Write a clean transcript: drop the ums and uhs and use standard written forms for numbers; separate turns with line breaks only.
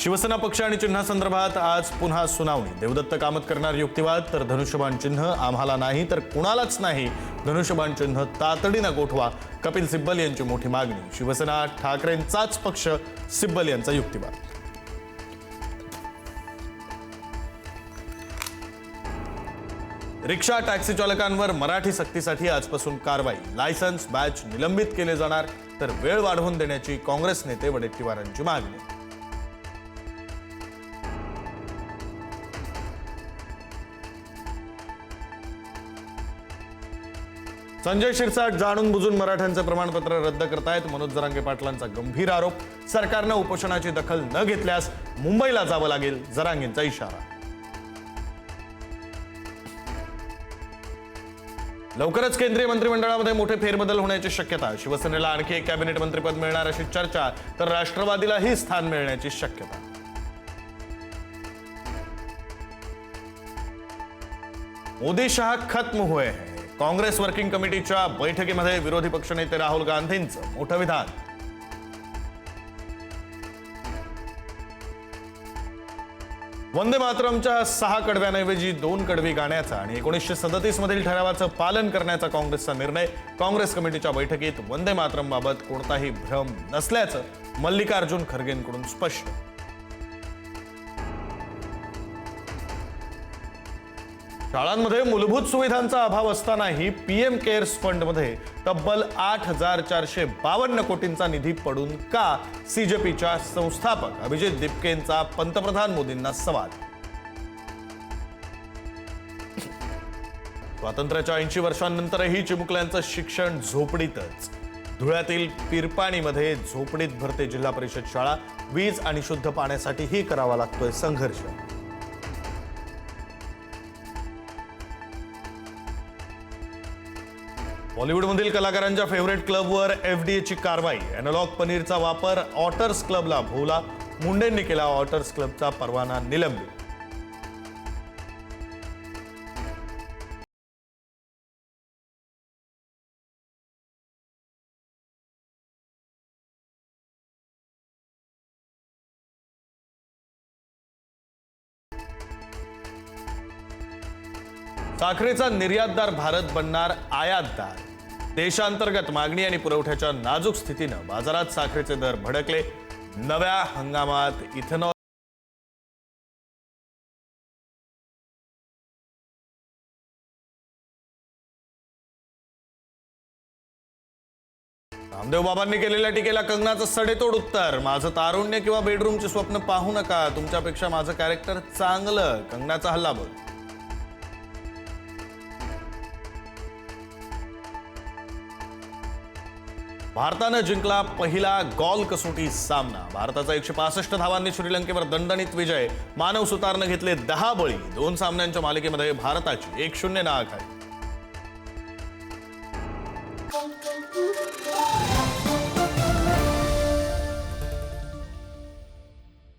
शिवसेना पक्ष आणि चिन्हासंदर्भात आज पुन्हा सुनावणी। देवदत्त कामत करणार युक्तिवाद, तर धनुष्यबाण चिन्ह आम्हाला नाही तर कुणालाच नाही, धनुष्यबाण चिन्ह तातडीनं गोठवा, कपिल सिब्बल यांची मोठी मागणी। शिवसेना ठाकरेंचाच पक्ष, सिब्बल यांचा युक्तिवाद। रिक्षा टॅक्सी चालकांवर मराठी सक्तीसाठी आजपासून कारवाई। लायसन्स बॅच निलंबित केले जाणार, तर वेळ वाढवून देण्याची काँग्रेस नेते वडेट्टीवारांची मागणी। संजय शिरसाट जाणून बुजून मराठ्यांचे प्रमाणपत्र रद्द करतायत। मनोज जरांगे पाटलांचा गंभीर आरोप। सरकारने उपोषणाची दखल न घेतल्यास मुंबईला जावं लागेल, जरांगेंचा इशारा। लवकरच केंद्रीय मंत्रिमंडळामध्ये मोठे फेरबदल होण्याची शक्यता। शिवसेनेला आणखी एक कॅबिनेट मंत्रिपद मिळणार अशी चर्चा, तर राष्ट्रवादीलाही स्थान मिळण्याची शक्यता। मोदी शाह खत्म हुए हैं। काँग्रेस वर्किंग कमिटीच्या बैठकीमध्ये विरोधी पक्षनेते राहुल गांधींचं मोठं विधान। वंदे मातरमच्या 6 कडव्यांऐवजी 2 कडवी गाण्याचा आणि 1937 मधील ठरावाचं पालन करण्याचा काँग्रेसचा निर्णय। काँग्रेस कमिटीच्या बैठकीत वंदे मातरम बाबत कोणताही भ्रम नसल्याचं मल्लिकार्जुन खरगेंकडून स्पष्ट। शाळांमध्ये मूलभूत सुविधांचा अभाव असतानाही पीएम केअर्स फंडमध्ये तब्बल 8,452 कोटींचा निधी पडून का? सीजेपीच्या संस्थापक अभिजित दिपकेंचा पंतप्रधान मोदींना सवाल। स्वातंत्र्याच्या 80 वर्षांनंतरही चिमुकल्यांचं शिक्षण झोपडीतच। धुळ्यातील पिरपाणीमध्ये झोपडीत भरते जिल्हा परिषद शाळा। वीज आणि शुद्ध पाण्यासाठीही करावा लागतोय संघर्ष। बॉलिवूडमधील कलाकारांच्या फेवरेट क्लबवर एफडीएची कारवाई। अॅनालॉग पनीरचा वापर ऑटर्स क्लबला भोवला। मुंडेंनी केला ऑटर्स क्लबचा परवाना निलंबित। साखरेचा निर्यातदार भारत बनणार आयातदार। देशांतर्गत मागणी आणि पुरवठ्याच्या नाजूक स्थितीनं बाजारात साखरेचे दर भडकले। नव्या हंगामात इथेनॉल रामदेव बाबांनी केलेल्या टीकेला कंगनाचं सडेतोड उत्तर। माझं तारुण्य किंवा बेडरूमचे स्वप्न पाहू नका, तुमच्यापेक्षा माझं कॅरेक्टर चांगलं, कंगनाचा हल्लाबोल। भारतानं जिंकला पहिला गॉल कसोटी सामना। भारताचा 165 धावांनी श्रीलंकेवर दणदणीत विजय। मानव सुतारनं घेतले 10 बळी। 2 सामन्यांच्या मालिकेमध्ये भारताची 1-0 आघाडी।